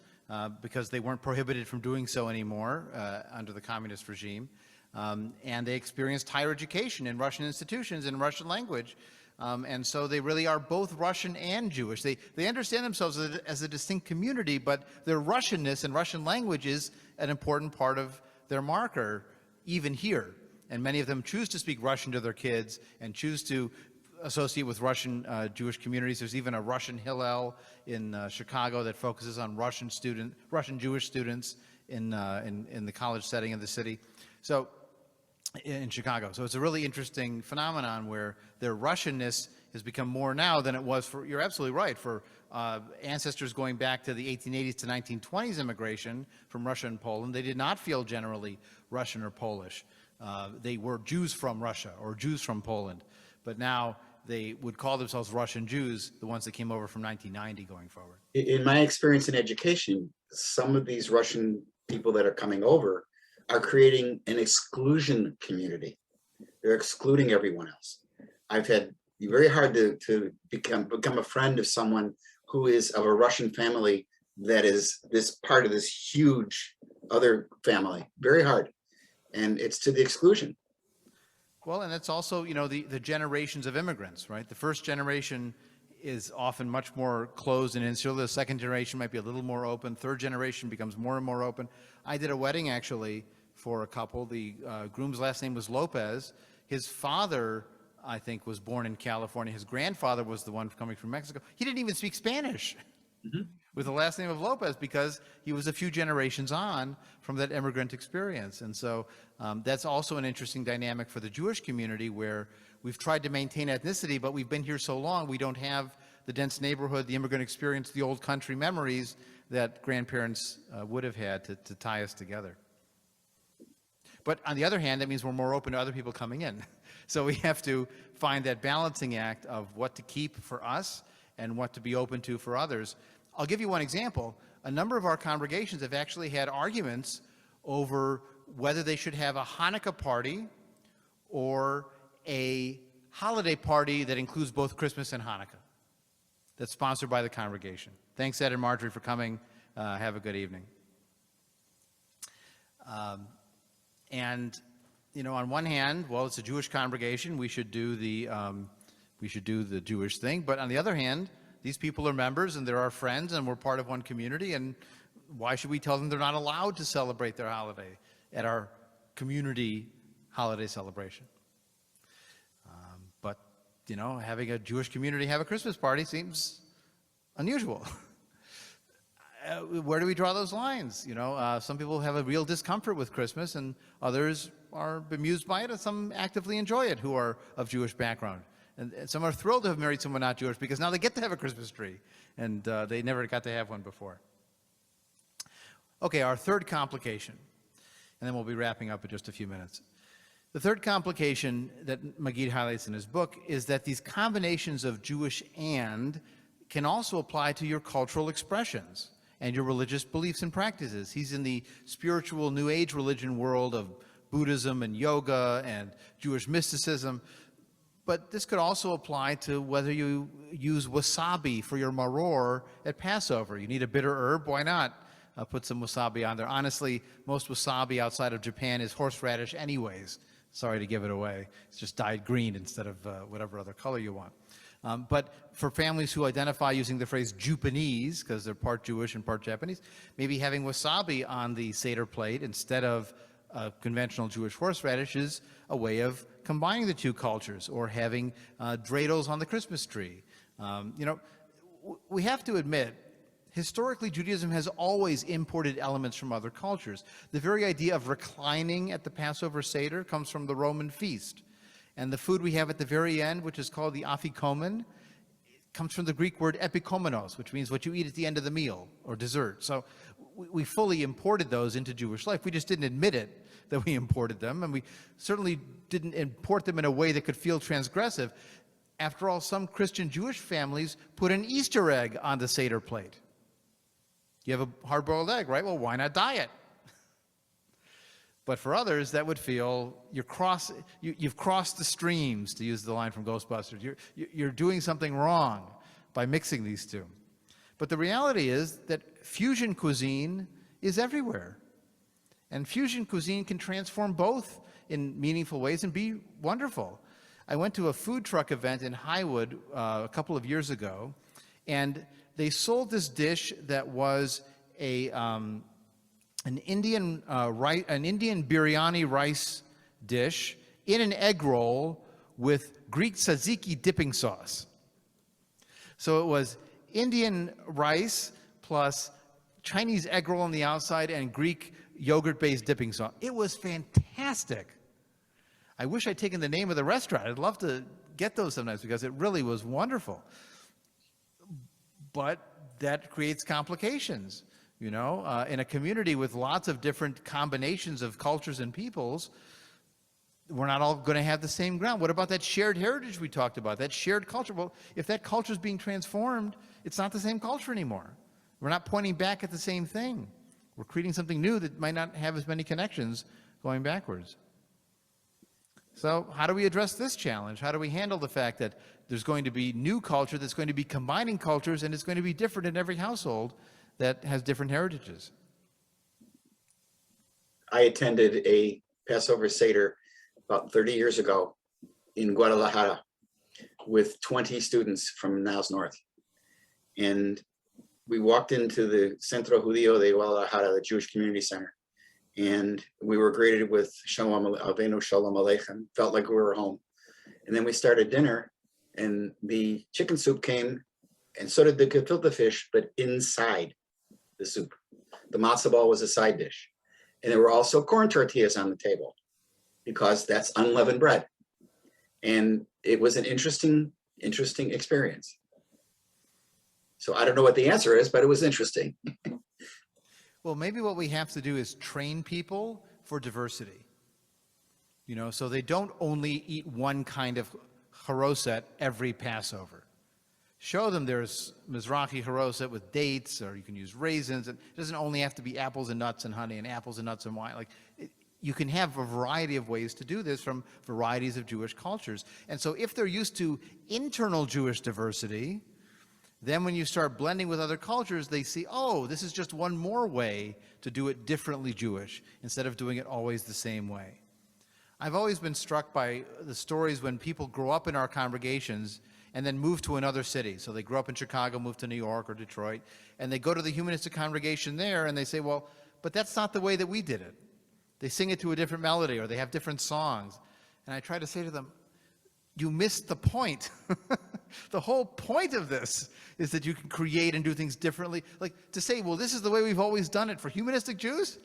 because they weren't prohibited from doing so anymore under the communist regime. And they experienced higher education in Russian institutions in Russian language. And so they really are both Russian and Jewish. They understand themselves as a distinct community, but their Russianness and Russian language is an important part of their marker, even here. And many of them choose to speak Russian to their kids and choose to associate with Russian Jewish communities. There's even a Russian Hillel in Chicago that focuses on Russian Jewish students in the college setting of the city. So in Chicago. So it's a really interesting phenomenon where their Russianness has become more now than it was for, you're absolutely right, for ancestors going back to the 1880s to 1920s immigration from Russia and Poland. They did not feel generally Russian or Polish. They were Jews from Russia or Jews from Poland. But now they would call themselves Russian Jews, the ones that came over from 1990 going forward. In my experience in education, some of these Russian people that are coming over are creating an exclusion community. They're excluding everyone else. I've had very hard to become a friend of someone who is of a Russian family that is this part of this huge other family. Very hard. And it's to the exclusion. Well, and it's also, you know, the generations of immigrants, right? The first generation is often much more closed and insular. The second generation might be a little more open. Third generation becomes more and more open. I did a wedding, actually, for a couple. The groom's last name was Lopez. His father, I think, was born in California. His grandfather was the one coming from Mexico. He didn't even speak Spanish with the last name of Lopez because he was a few generations on from that immigrant experience. And so that's also an interesting dynamic for the Jewish community, where we've tried to maintain ethnicity, but we've been here so long, we don't have the dense neighborhood, the immigrant experience, the old country memories that grandparents would have had to tie us together. But on the other hand, that means we're more open to other people coming in. So we have to find that balancing act of what to keep for us and what to be open to for others. I'll give you one example. A number of our congregations have actually had arguments over whether they should have a Hanukkah party or a holiday party that includes both Christmas and Hanukkah, that's sponsored by the congregation. Thanks, Ed and Marjorie, for coming. Have a good evening. And, you know, on one hand, well, it's a Jewish congregation. We should do the Jewish thing. But on the other hand, these people are members and they're our friends and we're part of one community. And why should we tell them they're not allowed to celebrate their holiday at our community holiday celebration? But, you know, having a Jewish community have a Christmas party seems unusual. Where do we draw those lines? You know, some people have a real discomfort with Christmas and others are bemused by it and some actively enjoy it who are of Jewish background. And some are thrilled to have married someone not Jewish because now they get to have a Christmas tree and they never got to have one before. Okay, our third complication, and then we'll be wrapping up in just a few minutes. The third complication that Magid highlights in his book is that these combinations of Jewish and can also apply to your cultural expressions and your religious beliefs and practices. He's in the spiritual New Age religion world of Buddhism and yoga and Jewish mysticism. But this could also apply to whether you use wasabi for your maror at Passover. You need a bitter herb, why not put some wasabi on there? Honestly, most wasabi outside of Japan is horseradish anyways. Sorry to give it away. It's just dyed green instead of whatever other color you want. But for families who identify using the phrase Jupanese, because they're part Jewish and part Japanese, maybe having wasabi on the Seder plate instead of conventional Jewish horseradish is a way of combining the two cultures, or having dreidels on the Christmas tree. We have to admit, historically, Judaism has always imported elements from other cultures. The very idea of reclining at the Passover Seder comes from the Roman feast. And the food we have at the very end, which is called the afikomen, comes from the Greek word epikomenos, which means what you eat at the end of the meal or dessert. So we fully imported those into Jewish life. We just didn't admit it that we imported them, and we certainly didn't import them in a way that could feel transgressive. After all, some Christian Jewish families put an Easter egg on the Seder plate. You have a hard-boiled egg, right? Well, why not dye it? But for others, that would feel you've crossed the streams, to use the line from Ghostbusters. You're doing something wrong by mixing these two. But the reality is that fusion cuisine is everywhere. And fusion cuisine can transform both in meaningful ways and be wonderful. I went to a food truck event in Highwood a couple of years ago, and they sold this dish that was an Indian biryani rice dish in an egg roll with Greek tzatziki dipping sauce. So it was Indian rice plus Chinese egg roll on the outside and Greek yogurt-based dipping sauce. It was fantastic. I wish I'd taken the name of the restaurant. I'd love to get those sometimes because it really was wonderful. But that creates complications. In a community with lots of different combinations of cultures and peoples, we're not all going to have the same ground. What about that shared heritage we talked about, that shared culture? Well, if that culture is being transformed, it's not the same culture anymore. We're not pointing back at the same thing. We're creating something new that might not have as many connections going backwards. So how do we address this challenge? How do we handle the fact that there's going to be new culture that's going to be combining cultures, and it's going to be different in every household that has different heritages? I attended a Passover Seder about 30 years ago in Guadalajara with 20 students from Niles North. And we walked into the Centro Judío de Guadalajara, the Jewish Community Center, and we were greeted with Shalom Avenu, Shalom Aleichem, felt like we were home. And then we started dinner, and the chicken soup came, and so did the gefilte fish, but inside the soup. The matzo ball was a side dish. And there were also corn tortillas on the table because that's unleavened bread. And it was an interesting experience. So I don't know what the answer is, but it was interesting. Well, maybe what we have to do is train people for diversity. So they don't only eat one kind of charoset every Passover. Show them there's Mizrahi charoset with dates, or you can use raisins. It doesn't only have to be apples and nuts and honey and apples and nuts and wine. You can have a variety of ways to do this from varieties of Jewish cultures. And so if they're used to internal Jewish diversity, then when you start blending with other cultures, they see, oh, this is just one more way to do it differently Jewish, instead of doing it always the same way. I've always been struck by the stories when people grow up in our congregations and then move to another city. So they grew up in Chicago, moved to New York or Detroit, and they go to the humanistic congregation there and they say, well, but that's not the way that we did it. They sing it to a different melody, or they have different songs. And I try to say to them, you missed the point. The whole point of this is that you can create and do things differently. Like to say, well, this is the way we've always done it for humanistic Jews,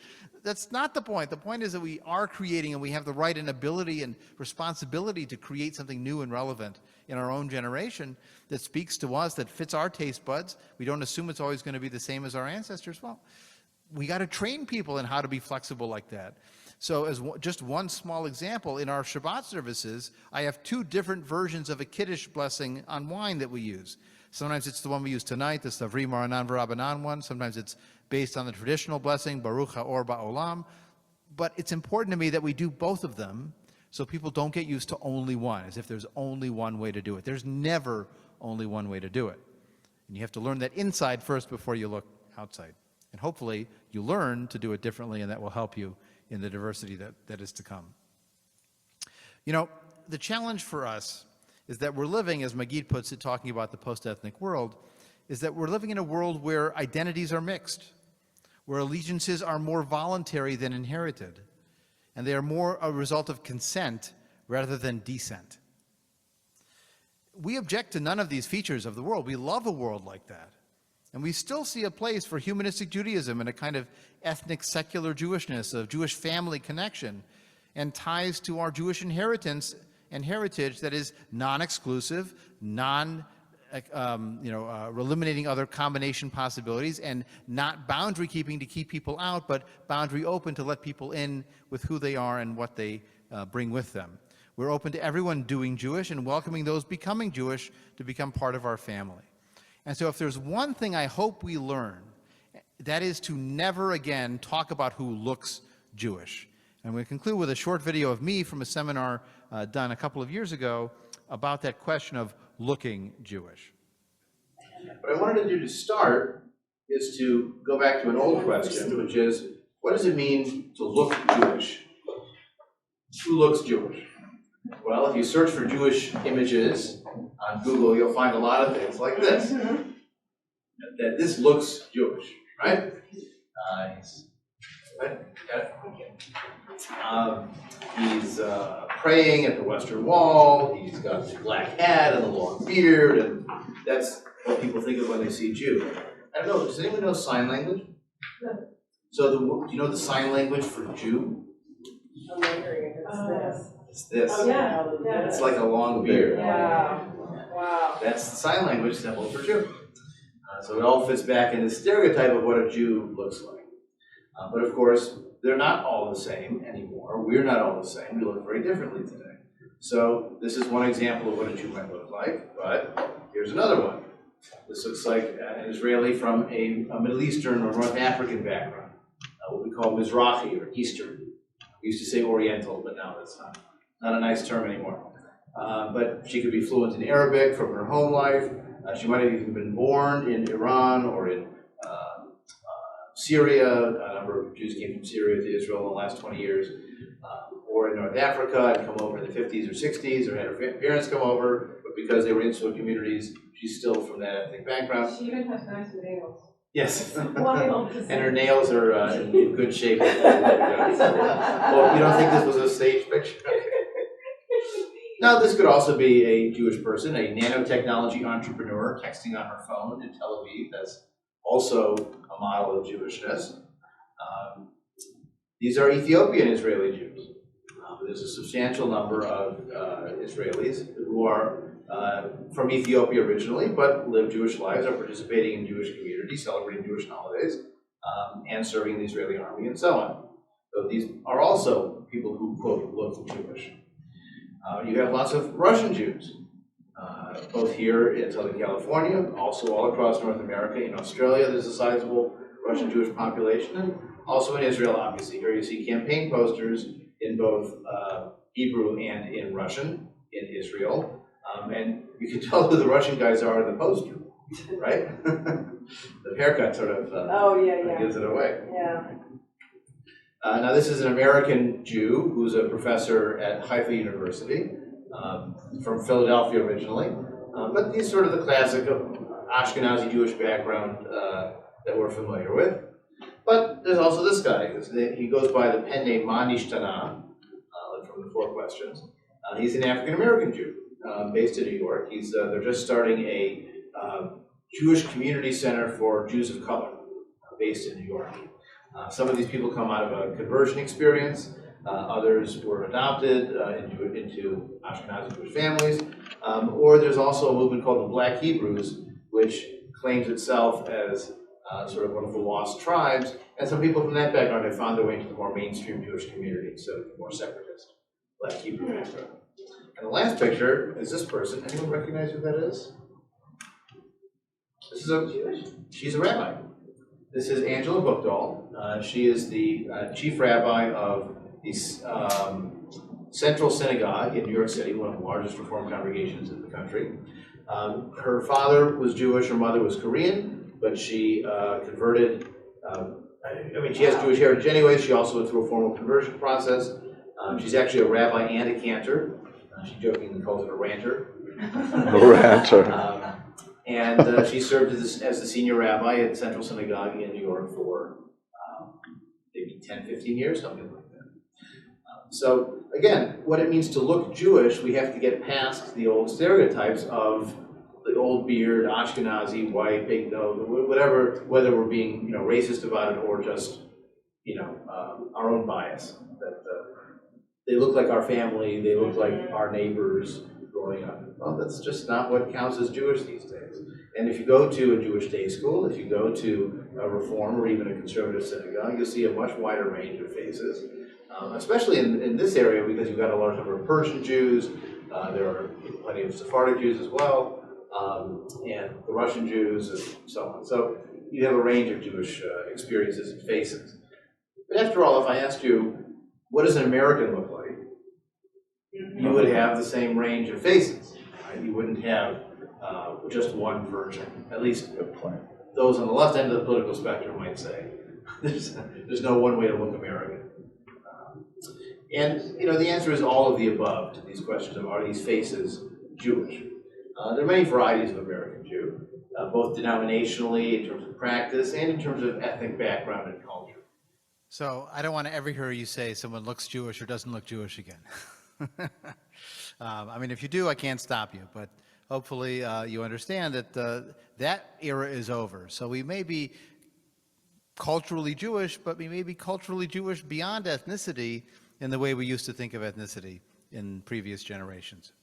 that's not the point. The point is that we are creating, and we have the right and ability and responsibility to create something new and relevant in our own generation that speaks to us, that fits our taste buds. We don't assume it's always going to be the same as our ancestors. Well, we got to train people in how to be flexible like that. So as just one small example, in our Shabbat services, I have two different versions of a Kiddush blessing on wine that we use. Sometimes it's the one we use tonight, the Stavri Maranan V'Rabbanan one. Sometimes it's based on the traditional blessing, Baruch HaOr Ba'olam. But it's important to me that we do both of them so people don't get used to only one, as if there's only one way to do it. There's never only one way to do it. And you have to learn that inside first before you look outside. And hopefully you learn to do it differently, and that will help you in the diversity that is to come. You know, the challenge for us is that we're living, as Magid puts it, talking about the post-ethnic world, is that we're living in a world where identities are mixed, where allegiances are more voluntary than inherited, and they are more a result of consent rather than descent. We object to none of these features of the world. We love a world like that. And we still see a place for humanistic Judaism and a kind of ethnic secular Jewishness, of Jewish family connection, and ties to our Jewish inheritance and heritage that is non-exclusive, eliminating other combination possibilities, and not boundary keeping to keep people out, but boundary open to let people in with who they are and what they bring with them. We're open to everyone doing Jewish and welcoming those becoming Jewish to become part of our family. And so if there's one thing I hope we learn, that is to never again talk about who looks Jewish. And we conclude with a short video of me from a seminar done a couple of years ago about that question of looking Jewish. What I wanted to do to start is to go back to an old question, which is, what does it mean to look Jewish? Who looks Jewish? Well, if you search for Jewish images on Google, you'll find a lot of things like this. That this looks Jewish, right? He's praying at the Western Wall. He's got the black hat and the long beard, and that's what people think of when they see Jew. I don't know. Does anyone know sign language? So, do you know the sign language for Jew? I'm wondering if it's this. It's this. Oh, yeah. It's like a long beard. Yeah. Wow. That's the sign language symbol for Jew. So it all fits back in the stereotype of what a Jew looks like. But of course, they're not all the same anymore. We're not all the same. We look very differently today. So this is one example of what a Jew might look like, but here's another one. This looks like an Israeli from a Middle Eastern or North African background, what we call Mizrahi or Eastern. We used to say Oriental, but now that's not a nice term anymore. But she could be fluent in Arabic from her home life. She might have even been born in Iran or in Syria. A number of Jews came from Syria to Israel in the last 20 years. Or in North Africa and come over in the 50s or 60s, or had her parents come over, but because they were Insular communities, she's still from that ethnic background. She even has nice nails. Yes. Wild. And her nails are in good shape. Well, you don't think this was a stage picture? Now, this could also be a Jewish person, a nanotechnology entrepreneur texting on her phone in Tel Aviv. That's also a model of Jewishness. These are Ethiopian Israeli Jews. There's a substantial number of Israelis who are from Ethiopia originally, but live Jewish lives, are participating in Jewish communities, celebrating Jewish holidays, and serving the Israeli army, and so on. So these are also people who, quote, look Jewish. You have lots of Russian Jews, both here in Southern California, also all across North America. In Australia, there's a sizable Russian Jewish population, and also in Israel, obviously. Here you see campaign posters in both Hebrew and in Russian in Israel. And you can tell who the Russian guys are in the poster, right? The haircut sort of gives it away. Yeah. Now this is an American Jew who's a professor at Haifa University, from Philadelphia originally. But he's sort of the classic Ashkenazi Jewish background that we're familiar with. But there's also this guy. He goes by the pen name Manishtana, from the 4 questions. He's an African American Jew based in New York. They're just starting a Jewish community center for Jews of color based in New York. Some of these people come out of a conversion experience. Others were adopted into Ashkenazi Jewish families. Or there's also a movement called the Black Hebrews, which claims itself as sort of one of the lost tribes, and some people from that background have found their way into the more mainstream Jewish community, so more separatist, Black Hebrew background. And the last picture is this person. Anyone recognize who that is? This is she's a rabbi. This is Angela Bookdahl. She is the chief rabbi of the Central Synagogue in New York City, one of the largest Reform congregations in the country. Her father was Jewish, her mother was Korean, but she converted. I mean, she has Jewish heritage anyway. She also went through a formal conversion process. She's actually a rabbi and a cantor. She jokingly calls it a ranter. And she served as the senior rabbi at Central Synagogue in New York for maybe 10, 15 years, something like that. So again, what it means to look Jewish, we have to get past the old stereotypes of the old beard, Ashkenazi, white, big nose, whatever, whether we're being racist about it or just our own bias. That they look like our family, they look like our neighbors growing up. Well, that's just not what counts as Jewish these days. And if you go to a Jewish day school, if you go to a Reform or even a conservative synagogue, you'll see a much wider range of faces, especially in this area because you've got a large number of Persian Jews, there are plenty of Sephardic Jews as well, and the Russian Jews and so on. So you have a range of Jewish experiences and faces. But after all, if I asked you, what does an American look like? You would have the same range of faces. Right? You wouldn't have just one version. At least those on the left end of the political spectrum might say there's no one way to look American. And the answer is all of the above to these questions of are these faces Jewish? There are many varieties of American Jew, both denominationally in terms of practice and in terms of ethnic background and culture. So I don't want to ever hear you say someone looks Jewish or doesn't look Jewish again. I mean, if you do, I can't stop you, but hopefully you understand that that era is over. So we may be culturally Jewish, but we may be culturally Jewish beyond ethnicity in the way we used to think of ethnicity in previous generations.